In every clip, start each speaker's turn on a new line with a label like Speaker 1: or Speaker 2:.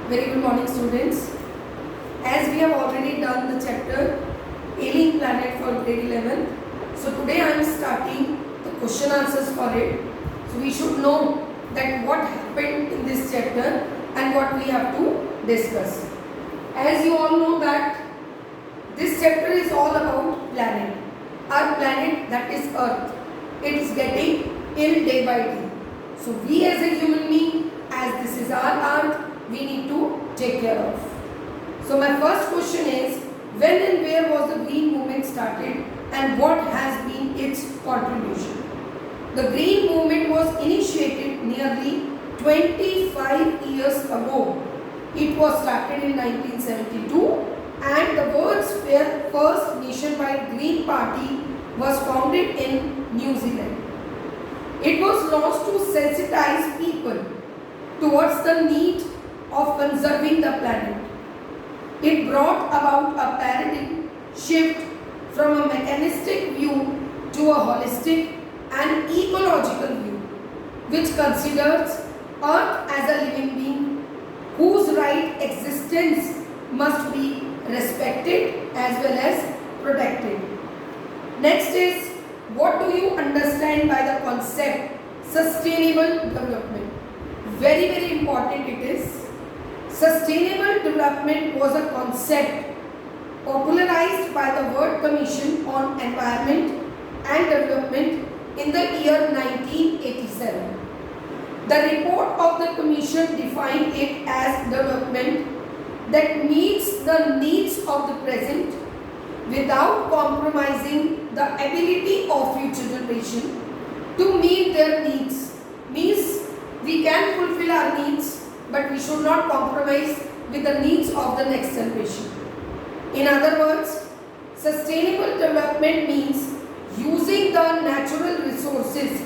Speaker 1: Very good morning, students. As we have already done the chapter Alien Planet for grade 11, so today I am starting the question answers for it. So we should know that what happened in this chapter and what we have to discuss. As you all know that this chapter is all about planet. Our planet, that is Earth, it is getting ill day by day. So we as a human being, as this is our Earth, we need to take care of. So my first question is, when and where was the green movement started and what has been its contribution? The green movement was initiated nearly 25 years ago. It was started in 1972 and the world's first nationwide Green Party was founded in New Zealand. It was launched to sensitize people towards the need of conserving the planet. It brought about a paradigm shift from a mechanistic view to a holistic and ecological view, which considers Earth as a living being whose right existence must be respected as well as protected. Next is, what do you understand by the concept sustainable development? Very important it is. Sustainable development was a concept popularized by the World Commission on Environment and Development in the year 1987. The report of the Commission defined it as development that meets the needs of the present without compromising the ability of future generation to meet their needs. Means we can fulfill our needs, but we should not compromise with the needs of the next generation. In other words, sustainable development means using the natural resources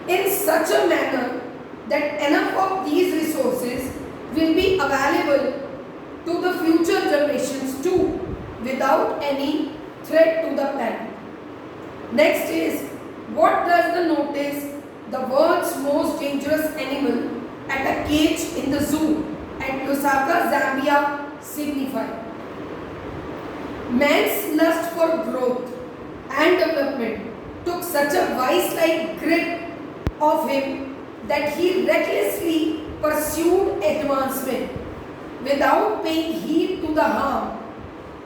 Speaker 1: in such a manner that enough of these resources will be available to the future generations too, without any threat to the planet. Next is, what does the notice the world's most dangerous animal at a cage in the zoo at Lusaka, Zambia signify? Man's lust for growth and development took such a vice-like grip of him that he recklessly pursued advancement without paying heed to the harm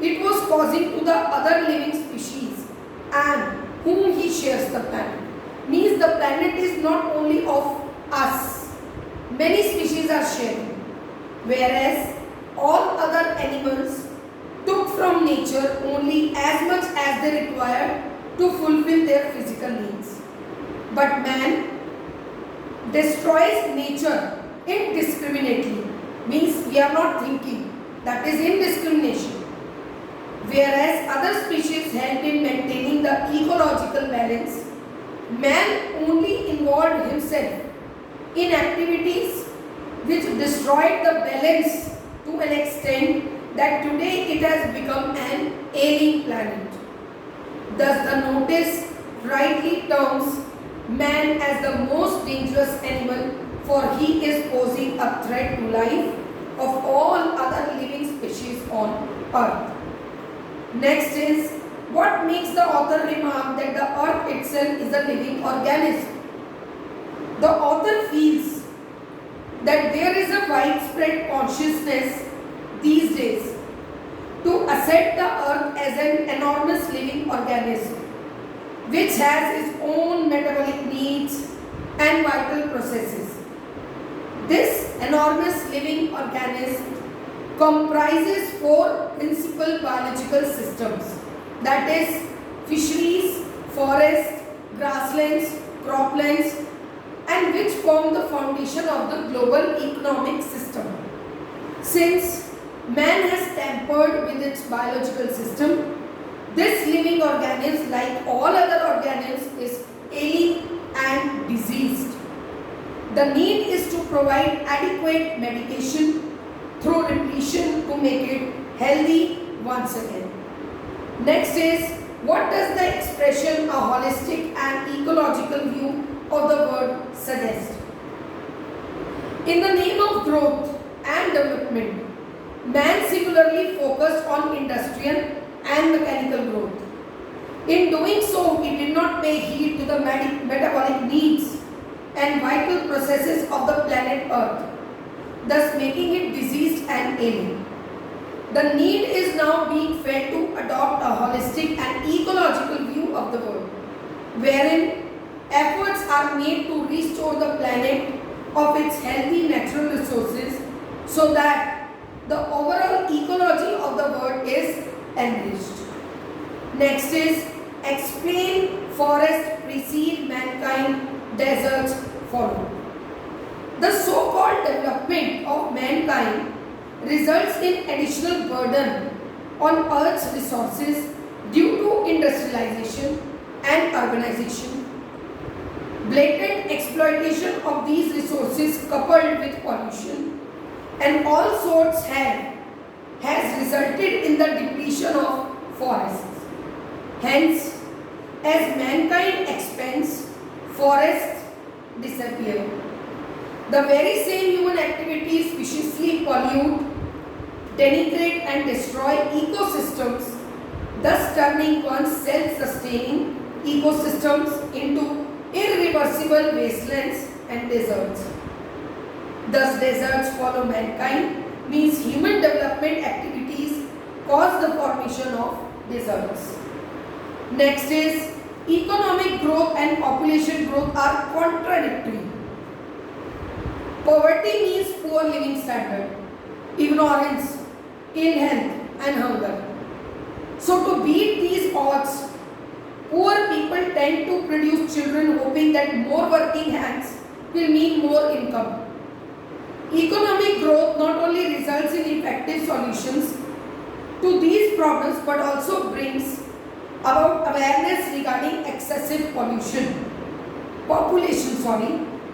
Speaker 1: it was causing to the other living species and whom he shares the planet. Means the planet is not only of us, many species are sharing, whereas all other animals took from nature only as much as they required to fulfill their physical needs. But man destroys nature indiscriminately, means we are not thinking, that is indiscrimination. Whereas other species help in maintaining the ecological balance, man only involved himself in activities which destroyed the balance to an extent that today it has become an alien planet. Thus the notice rightly terms man as the most dangerous animal, for he is posing a threat to life of all other living species on earth. Next is, what makes the author remark that the earth itself is a living organism? The author feels that there is a widespread consciousness these days to accept the earth as an enormous living organism which has its own metabolic needs and vital processes. This enormous living organism comprises four principal biological systems, that is fisheries, forests, grasslands, croplands, and which form the foundation of the global economic system. Since man has tampered with its biological system, this living organism, like all other organisms, is ailing and diseased. The need is to provide adequate medication through repletion to make it healthy once again. Next is, what does the expression a holistic and ecological view of the word suggest? In the name of growth, and development, man singularly focused on industrial and mechanical growth. In doing so, he did not pay heed to the metabolic needs and vital processes of the planet Earth, thus making it diseased and ailing. The need is now being felt to adopt a holistic and ecological view of the world, wherein efforts are made to restore the planet of its healthy natural resources so that the overall ecology of the world is enriched. Next is explain forest precede mankind, deserts follow. The so-called development of mankind results in additional burden on Earth's resources due to industrialization and urbanization. Blatant exploitation of these resources coupled with pollution and all sorts has resulted in the depletion of forests. Hence, as mankind expands, forests disappear. The very same human activities viciously pollute, denigrate and destroy ecosystems, thus turning once self-sustaining ecosystems into irreversible wastelands and deserts. Thus deserts follow mankind means human development activities cause the formation of deserts. Next is economic growth and population growth are contradictory. Poverty means poor living standard, ignorance, ill health and hunger. So to beat these odds, poor people tend to produce children hoping that more working hands will mean more income. Economic growth not only results in effective solutions to these problems but also brings about awareness regarding excessive population,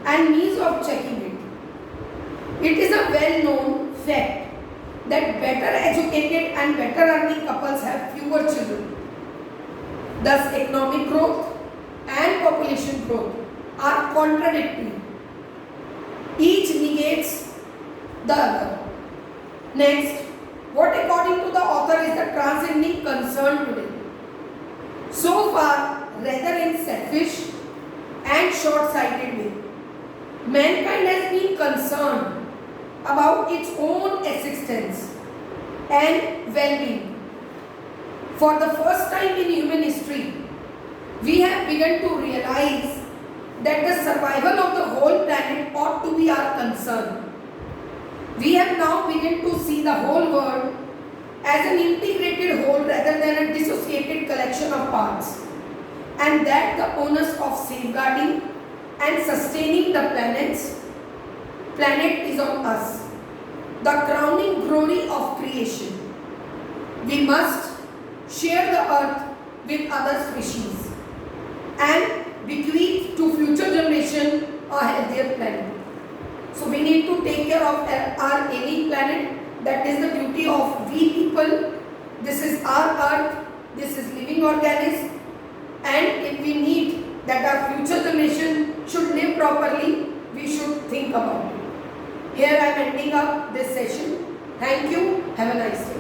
Speaker 1: and means of checking it. It is a well-known fact that better educated and better earning couples have fewer children. Thus, economic growth and population growth are contradictory. Each negates the other. Next, what according to the author is the transcending concern today? So far, rather in selfish and short-sighted way, mankind has been concerned about its own existence and well-being. For the first time in human history, we have begun to realize that the survival of the whole planet ought to be our concern. We have now begun to see the whole world as an integrated whole rather than a dissociated collection of parts, and that the onus of safeguarding and sustaining the planet is on us, the crowning glory of creation. We must share the earth with other species and bequeath to future generation a healthier planet. So we need to take care of our ailing planet. That is the duty of we people. This is our earth, this is living organism, and if we need that our future generation should live properly, we should think about it. Here I am ending up this session. Thank you. Have a nice day.